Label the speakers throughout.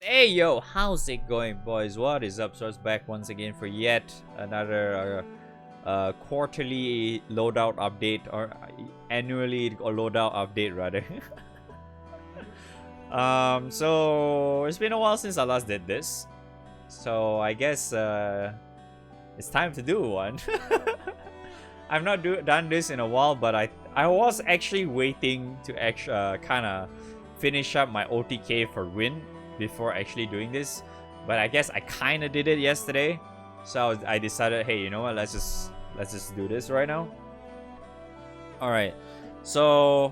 Speaker 1: Hey yo, how's it going, boys? What is up? So it's back once again for yet another quarterly loadout update, or annually loadout update rather. So it's been a while since I last did this, so I guess it's time to do one. I've not done this in a while, but I was actually waiting to kind of finish up my OTK for win before actually doing this, but I guess I kind of did it yesterday, so I decided, hey, you know what, let's just do this right now. All right, so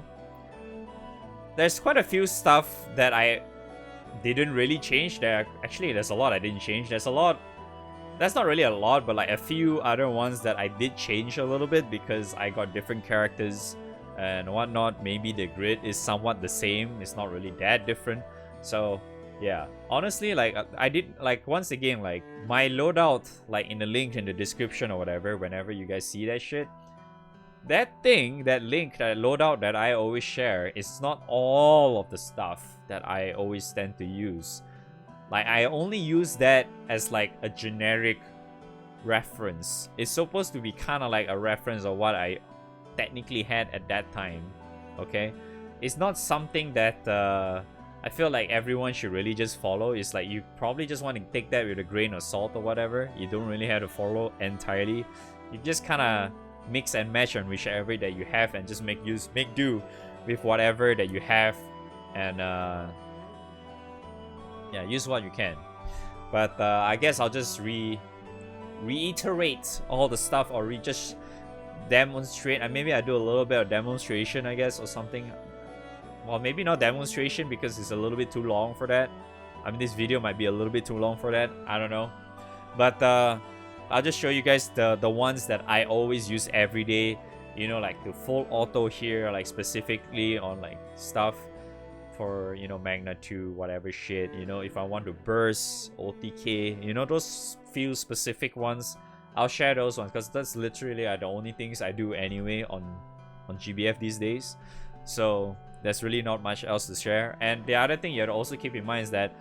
Speaker 1: there's quite a few stuff that I didn't really change. There's a lot I didn't change. There's a lot, that's not really a lot, but like a few other ones that I did change a little bit because I got different characters and whatnot. Maybe the grid is somewhat the same, it's not really that different. So yeah, honestly, like I did, like, once again, like my loadout, like in the link in the description or whatever, whenever you guys see that shit, that thing, that link, that loadout that I always share, is not all of the stuff that I always tend to use. Like, I only use that as like a generic reference. It's supposed to be kind of like a reference of what I technically had at that time, okay? It's not something that I feel like everyone should really just follow. It's like you probably just want to take that with a grain of salt or whatever. You don't really have to follow entirely. You just kind of mix and match on whichever that you have and just make do with whatever that you have, and yeah, use what you can. But I guess I'll just reiterate all the stuff, or just demonstrate, and maybe I do a little bit of demonstration, I guess, or something. Well, maybe not demonstration because it's a little bit too long for that. I mean, this video might be a little bit too long for that. I don't know. But I'll just show you guys the ones that I always use every day. You know, like the full auto here, like specifically on like stuff for, you know, Magna 2, whatever shit. You know, if I want to burst, OTK, you know, those few specific ones, I'll share those ones because that's literally the only things I do anyway on GBF these days. So there's really not much else to share. And the other thing you have to also keep in mind is that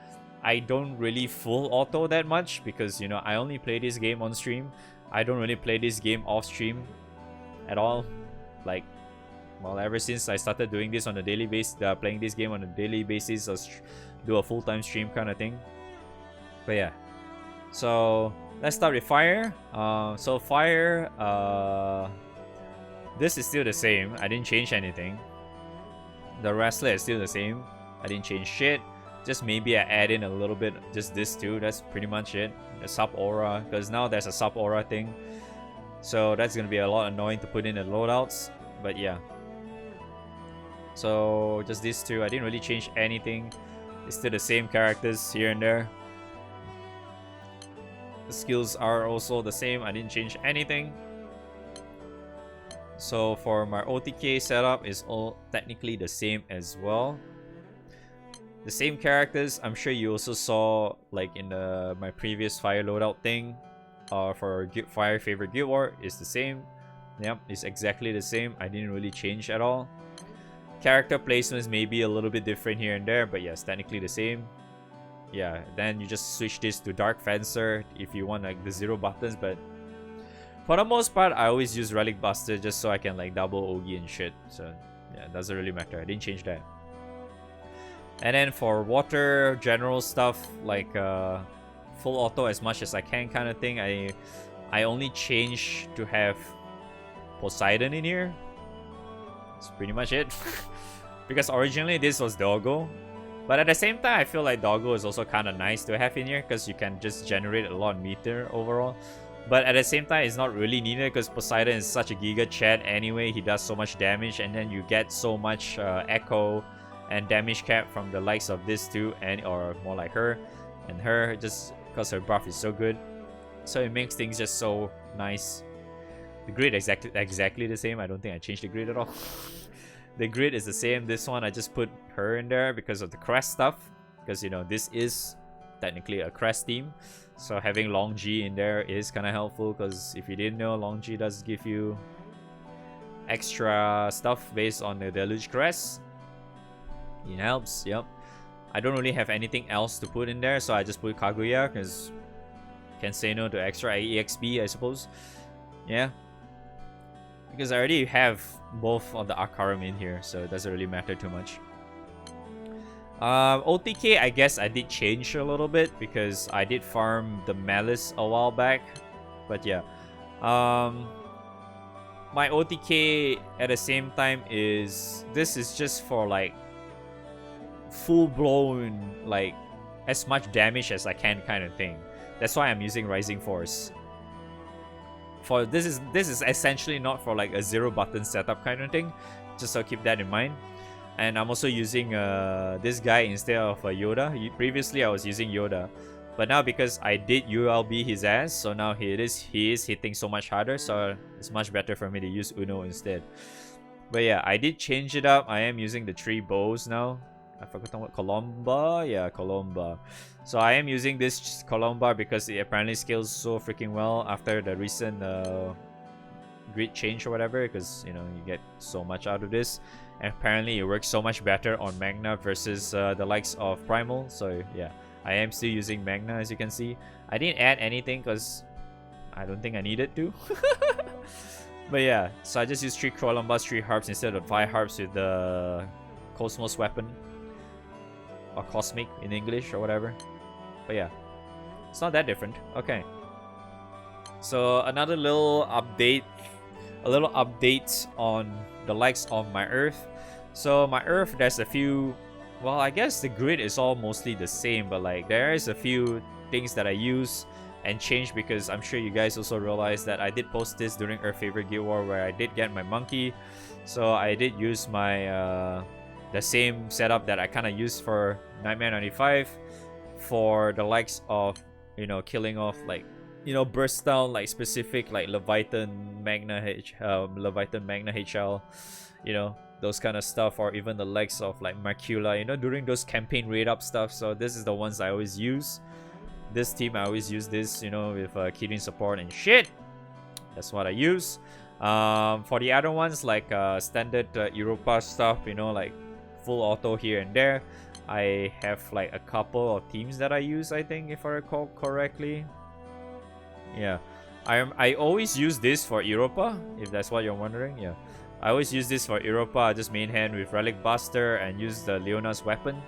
Speaker 1: I don't really full auto that much because, you know, I only play this game on stream. I don't really play this game off stream at all. Like, well, ever since I started doing this on a daily basis, playing this game on a daily basis, or do a full-time stream kind of thing. But yeah, so let's start with fire. So fire, this is still the same. I didn't change anything. The wrestler is still the same. I didn't change shit. Just maybe I add in a little bit, just this too. That's pretty much it. The sub aura, because now there's a sub aura thing. So that's gonna be a lot annoying to put in the loadouts. But yeah. So just these two. I didn't really change anything. It's still the same characters here and there. The skills are also the same. I didn't change anything. So for my OTK setup is all technically the same as well. The same characters. I'm sure you also saw like in my previous fire loadout thing. For fire favorite guild war is the same. Yep, it's exactly the same. I didn't really change at all. Character placements may be a little bit different here and there, but yes, technically the same. Yeah, then you just switch this to Dark Fencer if you want like the 0 buttons, but for the most part, I always use Relic Buster just so I can like double Ogi and shit. So yeah, it doesn't really matter. I didn't change that. And then for water general stuff, like full auto as much as I can kind of thing, I only change to have Poseidon in here. That's pretty much it. Because originally this was Doggo. But at the same time, I feel like Doggo is also kind of nice to have in here because you can just generate a lot of meter overall. But at the same time, it's not really needed because Poseidon is such a giga chat anyway. He does so much damage, and then you get so much echo and damage cap from the likes of this two, and or more like her and her, just because her buff is so good. So it makes things just so nice. The grid is exactly the same. I don't think I changed the grid at all. The grid is the same. This one I just put her in there because of the crest stuff, because, you know, this is technically a crest team. So having Long G in there is kind of helpful, because if you didn't know, Long G does give you extra stuff based on the Deluge Crest. It helps, yep. I don't really have anything else to put in there, so I just put Kaguya because can say no to extra EXP, I suppose. Yeah, because I already have both of the Akaram in here, so it doesn't really matter too much. OTK, I guess I did change a little bit because I did farm the Malice a while back, but yeah. My OTK at the same time is, this is just for like full-blown, like as much damage as I can kind of thing. That's why I'm using Rising Force. For this is essentially not for like a 0-button setup kind of thing, just so keep that in mind. And I'm also using this guy instead of Yoda. Previously I was using Yoda, but now because I did ULB his ass, so now he is hitting so much harder, so it's much better for me to use Uno instead. But yeah, I did change it up. I am using the 3 bows now. I forgot what, Colomba? Yeah, Colomba. So I am using this Colomba because it apparently scales so freaking well after the recent grid change or whatever, because you know, you get so much out of this. And apparently it works so much better on Magna versus the likes of Primal. So yeah, I am still using Magna, as you can see. I didn't add anything because I don't think I needed to. But yeah, so I just used 3 Colombas, 3 harps instead of 5 harps with the Cosmos weapon. Or Cosmic in English or whatever. But yeah, it's not that different. Okay. So another little update. A little update on the likes of my Earth. So my Earth, there's a few, well, I guess the grid is all mostly the same, but like there is a few things that I use and change because I'm sure you guys also realize that I did post this during Earth Favorite Guild War where I did get my monkey. So I did use my the same setup that I kind of used for Nightmare 95 for the likes of, you know, killing off like, you know, burst down like specific like Leviathan Magna HL, you know, those kind of stuff, or even the legs of like Macula, you know, during those campaign raid up stuff. So this is the ones I always use. This team I always use this, you know, with Kirin support and shit. That's what I use. For the other ones like standard Europa stuff, you know, like full auto here and there, I have like a couple of teams that I use, I think, if I recall correctly. Yeah, I always use this for Europa, if that's what you're wondering. Yeah, I always use this for Europa. I just main hand with Relic Buster and use the Leona's weapon,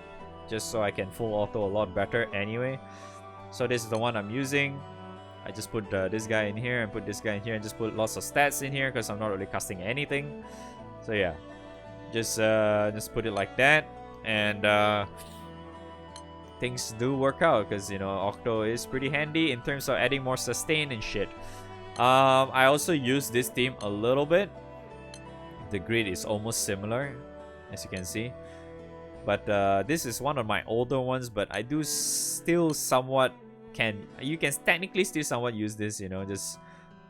Speaker 1: just so I can full auto a lot better anyway. So this is the one I'm using. I just put this guy in here and put this guy in here and just put lots of stats in here because I'm not really casting anything. So yeah, just put it like that, and things do work out because, you know, Octo is pretty handy in terms of adding more sustain and shit. I also use this team a little bit. The grid is almost similar, as you can see, but this is one of my older ones, but I do still somewhat you can technically still somewhat use this, you know, just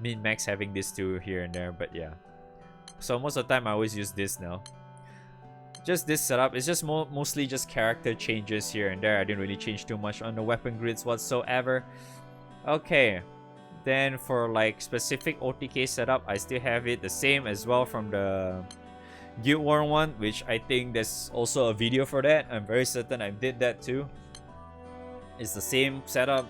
Speaker 1: min-max having this two here and there. But yeah, so most of the time I always use this now. Just this setup, it's just mostly just character changes here and there. I didn't really change too much on the weapon grids whatsoever. Okay, then for like specific OTK setup, I still have it the same as well from the Guild War one, which I think there's also a video for that. I'm very certain I did that too. It's the same setup,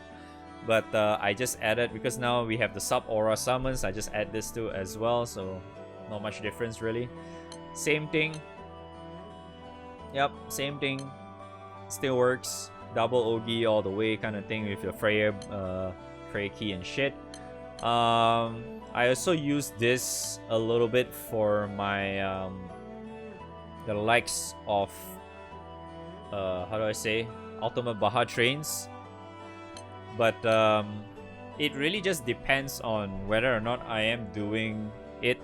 Speaker 1: but I just added, because now we have the sub aura summons, I just add this too as well, so not much difference really. Same thing. Yep, same thing. Still works. Double Ogi all the way kind of thing with your Freya key and shit. I also use this a little bit for my the likes of how do I say, Ultimate Baja trains. But it really just depends on whether or not I am doing it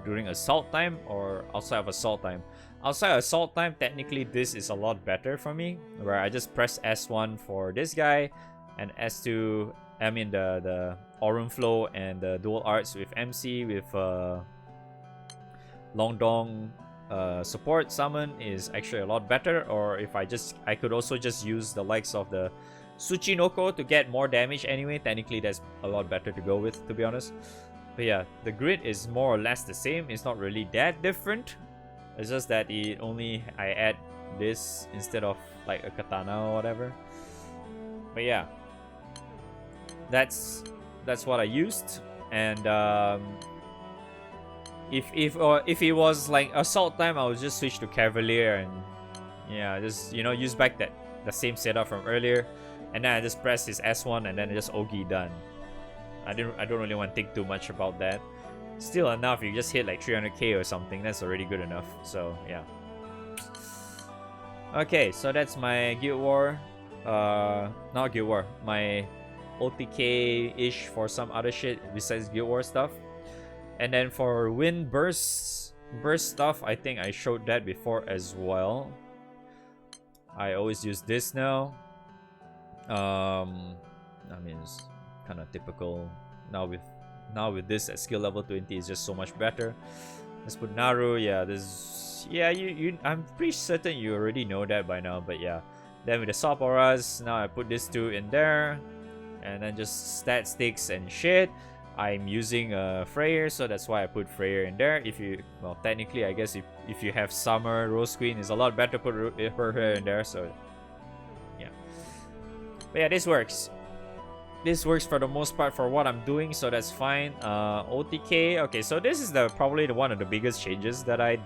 Speaker 1: during assault time or outside of assault time. Outside assault time, technically this is a lot better for me, where I just press S1 for this guy and S2, I mean the Aurum Flow and the dual arts with MC with Longdong support summon is actually a lot better. Or if I could also just use the likes of the Tsuchinoko to get more damage anyway. Technically that's a lot better to go with, to be honest. But yeah, the grid is more or less the same. It's not really that different. It's just that I add this instead of like a katana or whatever. But yeah, that's what I used. And if it was like assault time, I would just switch to cavalier and yeah, just use back the same setup from earlier, and then I just press his S1 and then just Ogi done. I don't really want to think too much about that. Still enough, you just hit like 300k or something, that's already good enough. So yeah. Okay, so that's my Guild War. Not Guild War, my OTK-ish for some other shit besides Guild War stuff. And then for wind burst stuff, I think I showed that before as well. I always use this now. I mean, it's kind of typical. Now with this at skill level 20 is just so much better. Let's put Naru. Yeah, this. Yeah, I'm pretty certain you already know that by now. But yeah, then with the Sop Auras, now I put this two in there, and then just stat sticks and shit. I'm using Freyr, so that's why I put Freyr in there. Well, technically, I guess if you have Summer, Rose Queen, it's a lot better to put her in there. So yeah, but yeah, this works. This works for the most part for what I'm doing, so that's fine. OTK. Okay, so this is probably one of the biggest changes that I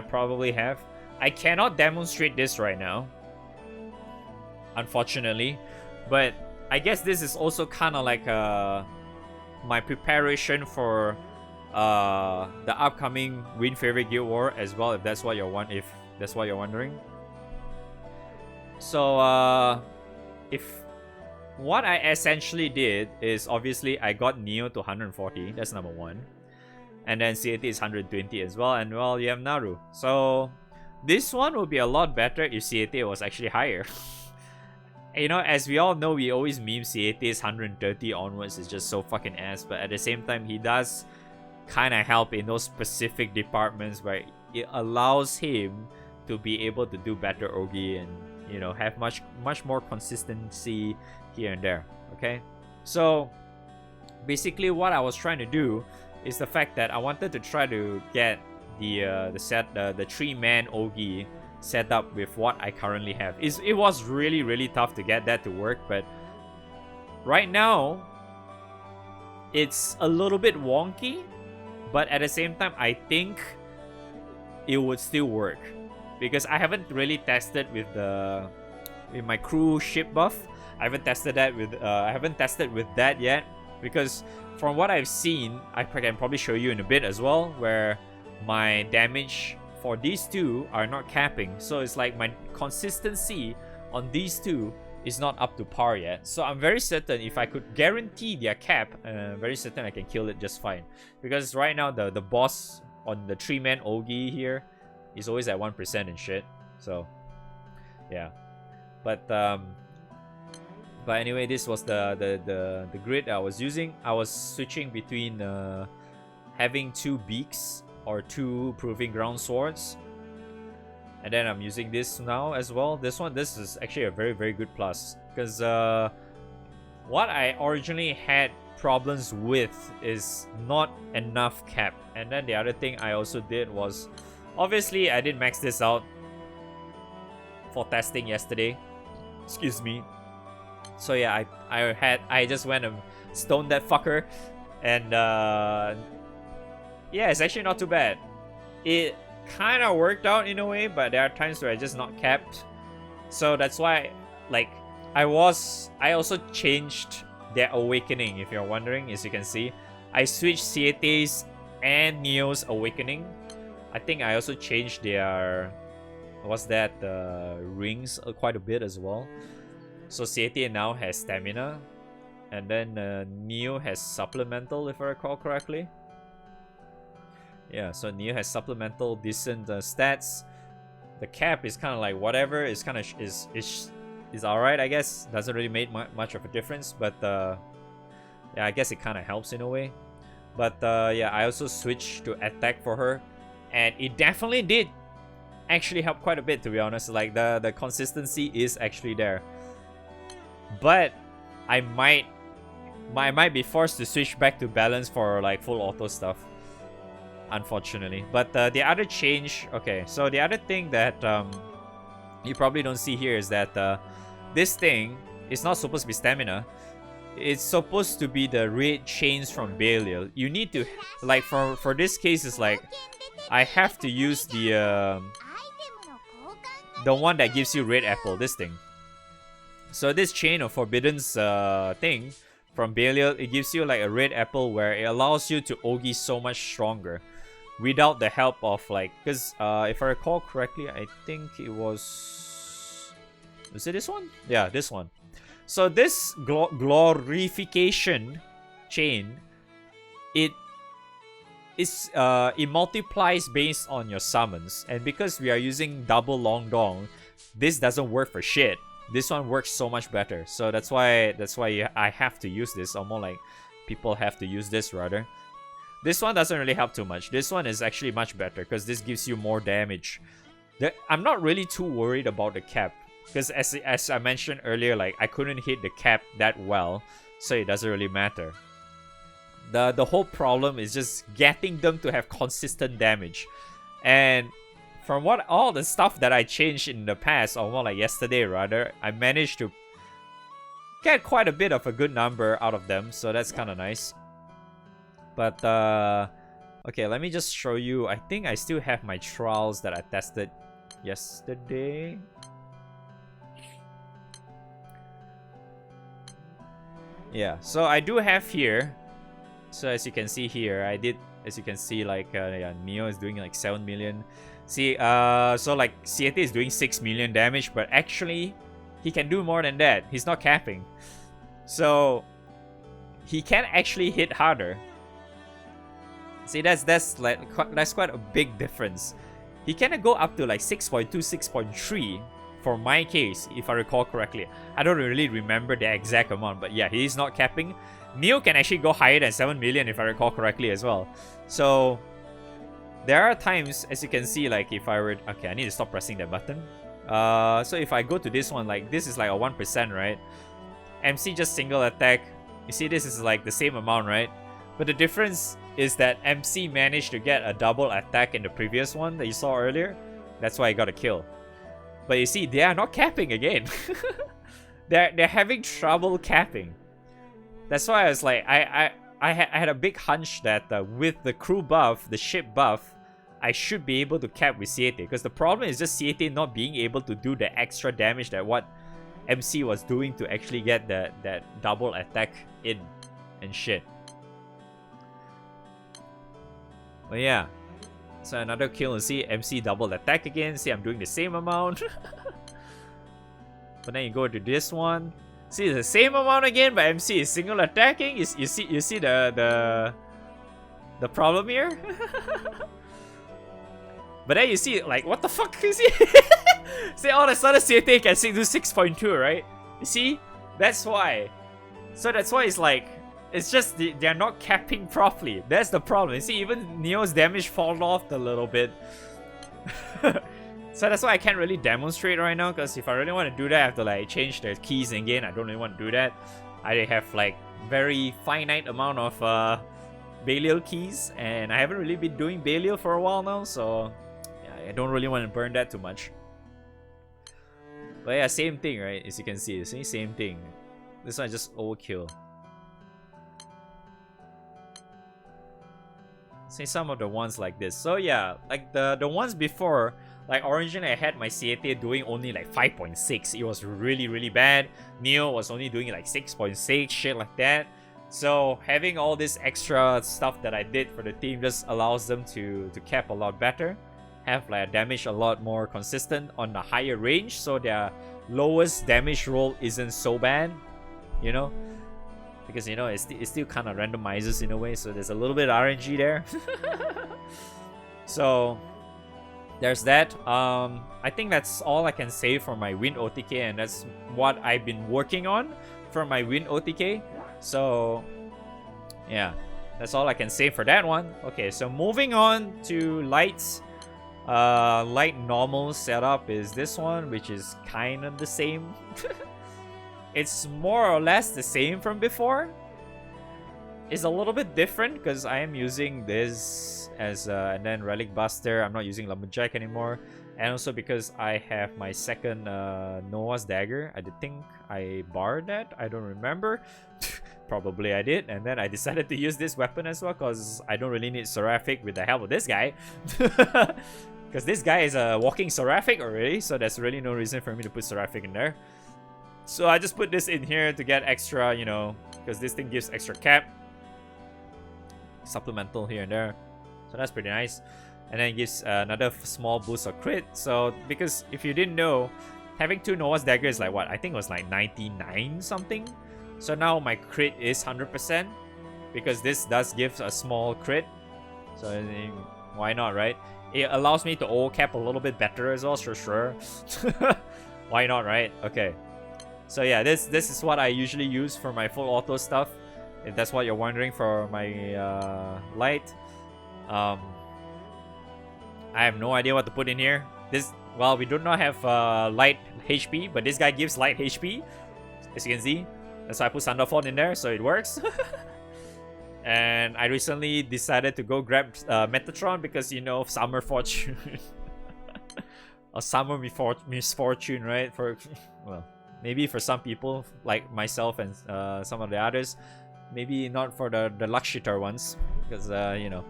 Speaker 1: probably have. I cannot demonstrate this right now, unfortunately, but I guess this is also kind of like my preparation for the upcoming Win Favorite Guild War as well, if that's what you're wondering. So if what I essentially did is, obviously I got Neo to 140, that's number one, and then CAT is 120 as well, and well, you have Naru. So this one would be a lot better if CAT was actually higher. As we all know, we always meme CAT's 130 onwards is just so fucking ass, but at the same time, he does kind of help in those specific departments where it allows him to be able to do better Ogi and, have much more consistency here and there, okay? So, basically what I was trying to do is the fact that I wanted to try to get the 3-man Ogi set up with what I currently have. It was really, really tough to get that to work, but right now it's a little bit wonky, but at the same time I think it would still work because I haven't really tested with my crew ship buff. I haven't tested with that yet, because from what I've seen, I can probably show you in a bit as well, where my damage for these two are not capping, so it's like my consistency on these two is not up to par yet. So I'm very certain if I could guarantee their cap, very certain I can kill it just fine, because right now the boss on the 3-man Ogi here is always at 1% and shit. So yeah, but anyway, this was the grid I was using. I was switching between having 2 beaks or 2 proving ground swords, and then I'm using this now as well. This is actually a very, very good plus, because what I originally had problems with is not enough cap. And then the other thing I also did was, obviously I did max this out for testing yesterday, excuse me. So yeah, I just went and stoned that fucker, and yeah, it's actually not too bad. It kind of worked out in a way, but there are times where I just not capped. So that's why, like, I also changed their awakening, if you're wondering. As you can see, I switched CAT's and Neo's awakening. I think I also changed their rings quite a bit as well. So CAT now has stamina, and then Neo has supplemental, if I recall correctly. Yeah, so Neo has supplemental decent stats. The cap is kind of like whatever. It's kind of is alright, I guess. Doesn't really make much of a difference, but yeah, I guess it kind of helps in a way. But yeah, I also switched to attack for her, and it definitely did actually help quite a bit, to be honest. Like the consistency is actually there. But I might be forced to switch back to balance for like full auto stuff. unfortunately. But the other change, okay, so the other thing that you probably don't see here is that this thing is not supposed to be stamina. It's supposed to be the raid chains from Belial. You need to, like, for this case, it's like I have to use the one that gives you red apple, this thing. So this chain of Forbidden's thing from Belial, it gives you like a red apple where it allows you to Ogi so much stronger without the help of like, because if I recall correctly, I think it was it this one? Yeah, this one. So this glorification chain, it multiplies based on your summons, and because we are using double long dong, this doesn't work for shit. This one works so much better, so that's why I have to use this, or more like people have to use this rather. This one doesn't really help too much. This one is actually much better because this gives you more damage. I'm not really too worried about the cap because as I mentioned earlier, like I couldn't hit the cap that well, so it doesn't really matter. The whole problem is just getting them to have consistent damage, and from what all the stuff that I changed in the past, or more like yesterday rather, I managed to get quite a bit of a good number out of them, so that's kind of nice. But okay, let me just show you. I think I still have my trials that I tested yesterday. Yeah, so I do have here. So as you can see here, I did, as you can see, like yeah, Neo is doing like 7 million. See, so like Siete is doing 6 million damage, but actually he can do more than that. He's not capping, so he can actually hit harder. See, that's quite a big difference. He can go up to like 6.2, 6.3 for my case, if I recall correctly. I don't really remember the exact amount, but yeah, he's not capping. Neo can actually go higher than 7 million if I recall correctly as well. So there are times, as you can see, like if I were... Okay, I need to stop pressing that button. So if I go to this one, like this is like a 1%, right? MC just single attack. You see, this is like the same amount, right? But the difference is that MC managed to get a double attack in the previous one that you saw earlier. That's why I got a kill. But you see, they are not capping again. they're having trouble capping. That's why I was like, I had a big hunch that with the crew buff, the ship buff, I should be able to cap with Siete. Because the problem is just Siete not being able to do the extra damage that what MC was doing to actually get that double attack in and shit. But yeah. So another kill and see MC double attack again. See, I'm doing the same amount. But then you go to this one. See, it's the same amount again, but MC is single attacking. You see the problem here? But then you see, like, what the fuck is he? See, all of a sudden Siete can do 6.2, right? You see? That's why. So that's why it's like, it's just they're not capping properly. That's the problem. You see, even Neo's damage fall off a little bit. So that's why I can't really demonstrate right now, because if I really want to do that, I have to like change the keys again. I don't really want to do that. I have like very finite amount of Belial keys, and I haven't really been doing Belial for a while now, so yeah, I don't really want to burn that too much. But yeah, same thing, right? As you can see, it's the same thing. This one just overkill. See some of the ones like this. So yeah, like the ones before, like originally I had my Siete doing only like 5.6. It was really bad. Neo was only doing like 6.6, shit like that. So having all this extra stuff that I did for the team just allows them to cap a lot better, have like a damage a lot more consistent on the higher range, so their lowest damage roll isn't so bad, you know, because you know it still kind of randomizes in a way, so there's a little bit of RNG there. So there's that. I think that's all I can say for my Wind OTK, and that's what I've been working on for my Wind OTK. So yeah, that's all I can say for that one. Okay, so moving on to lights. Light normal setup is this one, which is kind of the same. It's more or less the same from before. is a little bit different because I am using this as and then Relic Buster. I'm not using Lumberjack anymore, and also because I have my second Noah's Dagger. I did think I barred that. I don't remember. Probably I did, and then I decided to use this weapon as well because I don't really need Seraphic with the help of this guy. Because this guy is a walking Seraphic already, so there's really no reason for me to put Seraphic in there. So I just put this in here to get extra, you know, because this thing gives extra cap. Supplemental here and there. So that's pretty nice. And then it gives another small boost of crit. So, because if you didn't know, having 2 Noah's Dagger is like what? I think it was like 99 something. So now my crit is 100%. Because this does give a small crit. So why not, right? It allows me to ult cap a little bit better as well, sure. Why not, right? Okay. So yeah, this is what I usually use for my full auto stuff. If that's what you're wondering for my light. I have no idea what to put in here. Well, we do not have light HP, but this guy gives light HP, as you can see. That's why I put Thunderfall in there, so it works. And I recently decided to go grab Metatron because, you know, Summer Fortune. Or Summer Misfortune, right? Well, maybe for some people, like myself and some of the others. Maybe not for the luck shitter ones, because, you know.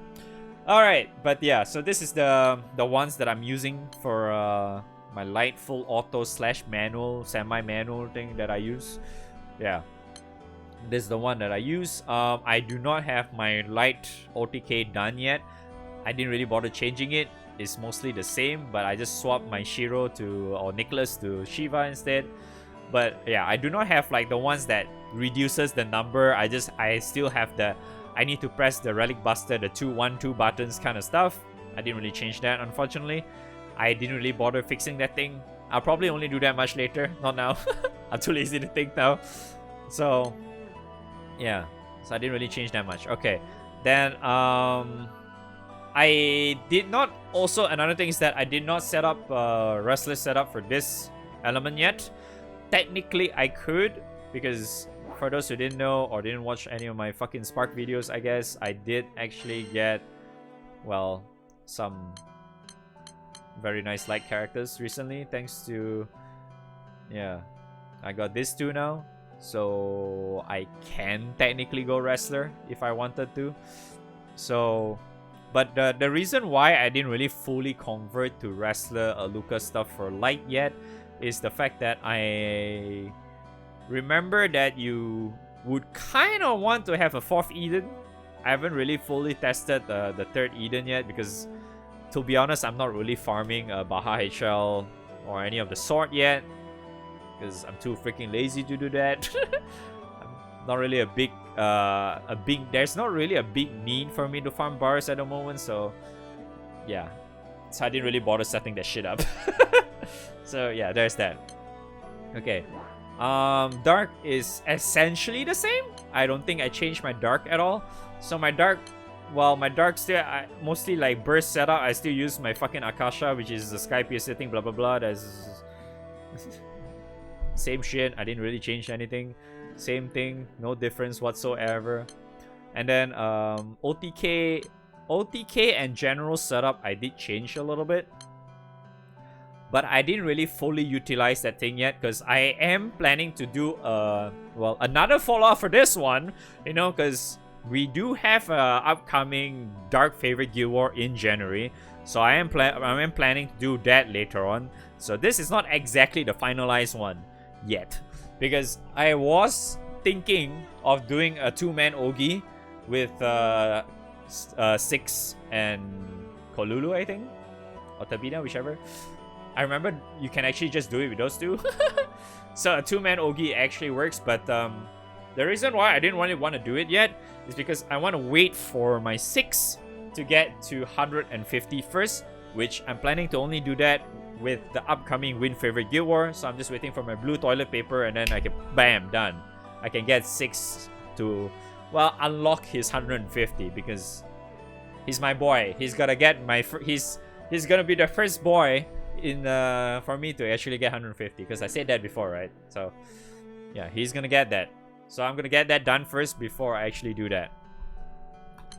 Speaker 1: Alright, but yeah, so this is the ones that I'm using for my light full auto / manual, semi-manual thing that I use. Yeah. This is the one that I use. I do not have my light OTK done yet. I didn't really bother changing it. It's mostly the same, but I just swapped my Shiro or Nicholas to Shiva instead. But yeah, I do not have like the ones that reduces the number. I still have I need to press the Relic Buster, the 2-1-2 buttons kind of stuff. I didn't really change that, unfortunately. I didn't really bother fixing that thing. I'll probably only do that much later, not now. I'm too lazy to think now. So yeah, so I didn't really change that much. Okay, then I did not. Also, another thing is that I did not set up Restless setup for this element yet. Technically, I could, because for those who didn't know or didn't watch any of my fucking Spark videos, I guess I did actually get, well, some very nice light characters recently, thanks to, yeah, I got this two now, so I can technically go Wrestler if I wanted to. So, but the reason why I didn't really fully convert to Wrestler or Lucas stuff for light yet is the fact that I remember that you would kind of want to have a 4th Eden. I haven't really fully tested the 3rd Eden yet because, to be honest, I'm not really farming Baja HL or any of the sort yet because I'm too freaking lazy to do that. I'm not really there's not really a big need for me to farm bars at the moment, so yeah. So I didn't really bother setting that shit up. So yeah, there's that. Okay. Dark is essentially the same. I don't think I changed my dark at all. So my dark, well, my dark still, mostly like burst setup. I still use my fucking Akasha, which is the Sky Piercer thing, blah blah blah. That's same shit. I didn't really change anything. Same thing, no difference whatsoever. And then OTK and general setup, I did change a little bit. But I didn't really fully utilize that thing yet because I am planning to do another follow-up for this one, you know, because we do have a upcoming Dark Favorite Guild War in January. So I am planning to do that later on. So this is not exactly the finalized one yet, because I was thinking of doing a 2-man Ogi with 6 and Kolulu, I think, or Tabina, whichever. I remember you can actually just do it with those two. So a 2-man Ogi actually works, but the reason why I didn't really want to do it yet is because I want to wait for my 6 to get to 150 first, which I'm planning to only do that with the upcoming Win Favorite Guild War. So I'm just waiting for my blue toilet paper, and then I can, bam, done. I can get 6 to, well, unlock his 150 because he's my boy. He's gonna get my, he's gonna be the first boy in for me to actually get 150 because I said that before, right? So yeah, he's gonna get that. So I'm gonna get that done first before I actually do that.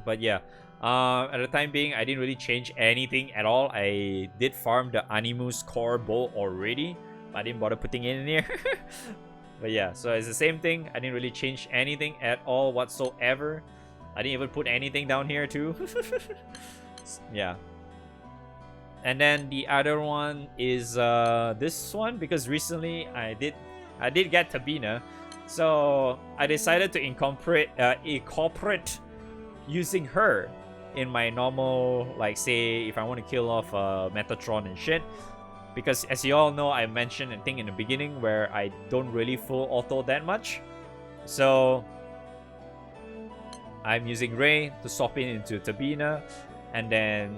Speaker 1: But yeah, at the time being, I didn't really change anything at all. I did farm the Animus core bow already, but I didn't bother putting it in here. But yeah, so it's the same thing. I didn't really change anything at all whatsoever. I didn't even put anything down here too. Yeah. And then the other one is this one, because recently I did get Tabina, so I decided to incorporate using her in my normal, like, say if I want to kill off Metatron and shit. Because as you all know, I mentioned, I think in the beginning, where I don't really full auto that much. So I'm using Ray to swap in into Tabina, and then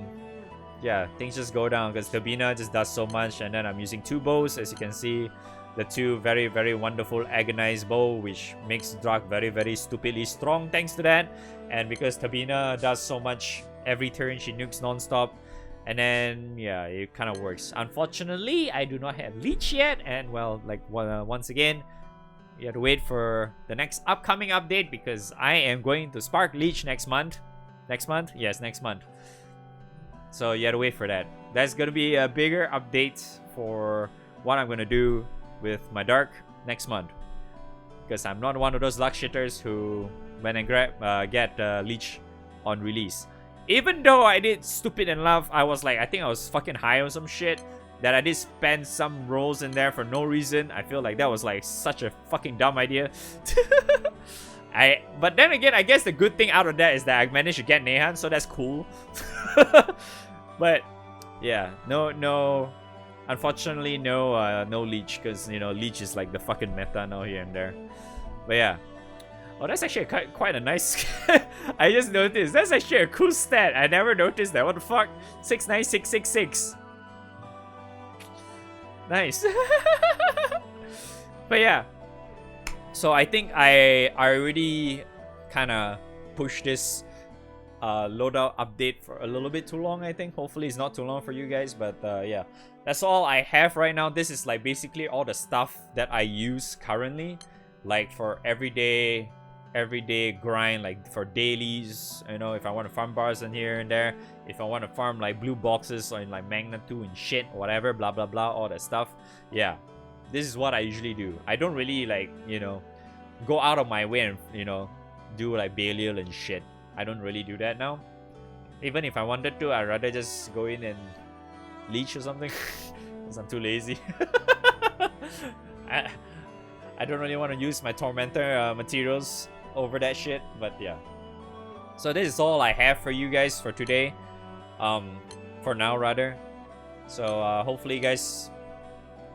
Speaker 1: yeah, things just go down because Tabina just does so much. And then I'm using two bows, as you can see, the two very, very wonderful Agonized bow, which makes Drak very, very stupidly strong thanks to that. And because Tabina does so much every turn, she nukes non-stop. And then yeah, it kind of works. Unfortunately, I do not have Leech yet, and well, like once again, you have to wait for the next upcoming update, because I am going to spark Leech next month. Next month? Yes, next month. So you have to wait for that. That's gonna be a bigger update for what I'm gonna do with my Dark next month, because I'm not one of those luck shitters who, when I get Leech on release. Even though I did stupid in love, I was like, I think I was fucking high on some shit, that I did spend some rolls in there for no reason. I feel like that was like such a fucking dumb idea. But then again, I guess the good thing out of that is that I managed to get Nehan, so that's cool. But yeah, unfortunately no Leech, because you know, Leech is like the fucking meta now here and there. But yeah. Oh, that's actually quite a nice. I just noticed that's actually a cool stat. I never noticed that. What the fuck? 69666. Nice. But yeah. So I think I already kind of pushed this loadout update for a little bit too long, I think. Hopefully it's not too long for you guys, but yeah. That's all I have right now. This is like basically all the stuff that I use currently, like for everyday grind, like for dailies, you know, if I want to farm bars in here and there, if I want to farm like blue boxes or in like Magna 2 and shit, whatever, blah blah blah, all that stuff. Yeah, this is what I usually do. I don't really, like, you know, go out of my way and, you know, do like Belial and shit. I don't really do that now. Even if I wanted to, I'd rather just go in and leech or something, because I'm too lazy. I don't really want to use my Tormentor materials over that shit, but yeah. So this is all I have for you guys for today, for now rather. So hopefully you guys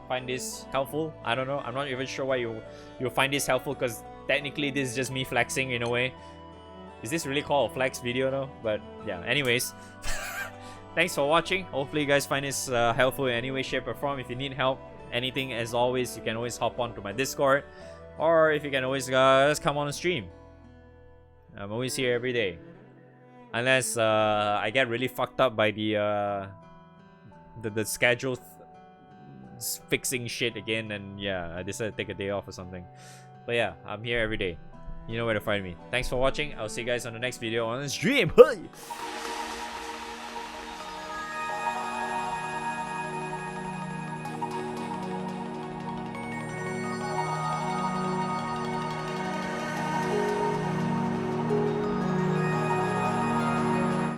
Speaker 1: find this helpful. I don't know, I'm not even sure why you'll find this helpful, because technically this is just me flexing in a way. Is this really called a flex video though? But yeah, anyways. Thanks for watching. Hopefully you guys find this helpful in any way, shape or form. If you need help, anything, as always, you can always hop on to my Discord, or if you can always just come on a stream. I'm always here every day, unless I get really fucked up by the schedule fixing shit again, and yeah, I decided to take a day off or something. But yeah, I'm here every day. You know where to find me. Thanks for watching. I'll see you guys on the next video on the stream. Hey!